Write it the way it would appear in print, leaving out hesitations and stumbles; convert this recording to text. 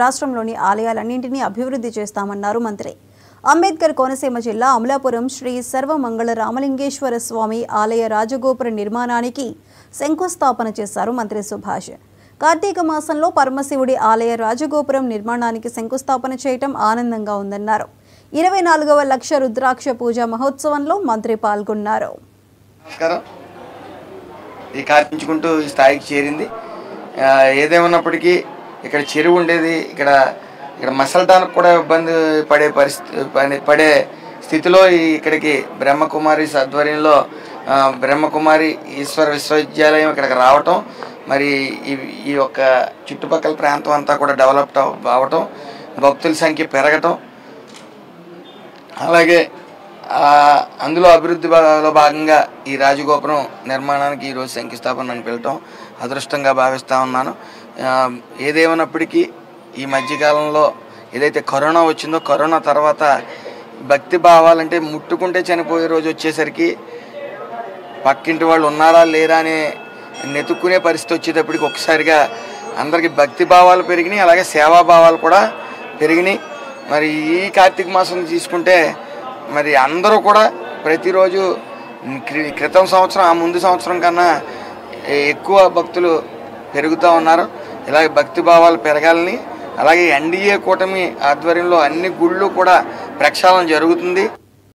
రాష్ట్రంలోని ఆలయాలన్నింటినీ అభివృద్ధి చేస్తామన్నారు మంత్రి. అంబేద్కర్ కోనసీమ జిల్లా అమలాపురం శ్రీ సర్వమంగళ రామలింగేశ్వర స్వామి ఆలయ రాజగోపుర నిర్మాణానికి శంకుస్థాపన చేశారు మంత్రి సుభాష్. కార్తీక మాసంలో పరమశివుడి ఆలయ రాజగోపురం నిర్మాణానికి శంకుస్థాపన చేయటం ఆనందంగా ఉందన్నారు. 24వ లక్ష రుద్రాక్ష పూజ మహోత్సవంలో మంత్రి పాల్గొన్నారు. ఈ కార్పించుకుంటూ ఈ స్థాయికి చేరింది. ఏదేమన్నప్పటికీ ఇక్కడ చెరువు ఉండేది, ఇక్కడ మసలటానికి కూడా ఇబ్బంది పడే స్థితిలో ఇక్కడికి బ్రహ్మకుమారి ఆధ్వర్యంలో బ్రహ్మకుమారి ఈశ్వర విశ్వవిద్యాలయం ఇక్కడికి రావటం, మరి ఈ యొక్క చుట్టుపక్కల ప్రాంతం అంతా కూడా డెవలప్ అవ్వటం, భక్తుల సంఖ్య పెరగటం, అలాగే అందులో అభివృద్ధిలో భాగంగా ఈ రాజగోపురం నిర్మాణానికి ఈరోజు శంకుస్థాపన పిలవటం అదృష్టంగా భావిస్తూ ఉన్నాను. ఏదేమన్నప్పటికీ ఈ మధ్యకాలంలో ఏదైతే కరోనా వచ్చిందో, కరోనా తర్వాత భక్తి భావాలంటే ముట్టుకుంటే చనిపోయే రోజు వచ్చేసరికి పక్కింటి వాళ్ళు ఉన్నారా లేరా అని నెతుక్కునే పరిస్థితి వచ్చేటప్పటికి ఒకసారిగా అందరికీ భక్తి భావాలు పెరిగినాయి, అలాగే సేవాభావాలు కూడా పెరిగినాయి. మరి ఈ కార్తీక మాసం తీసుకుంటే మరి అందరూ కూడా ప్రతిరోజు క్రితం సంవత్సరం ఆ ముందు సంవత్సరం కన్నా ఎక్కువ భక్తులు పెరుగుతూ ఉన్నారు. ఇలాగే భక్తి భావాలు పెరగాలని, అలాగే ఎన్డీఏ కూటమి ఆధ్వర్యంలో అన్ని గుళ్ళు కూడా ప్రక్షాళన జరుగుతుంది.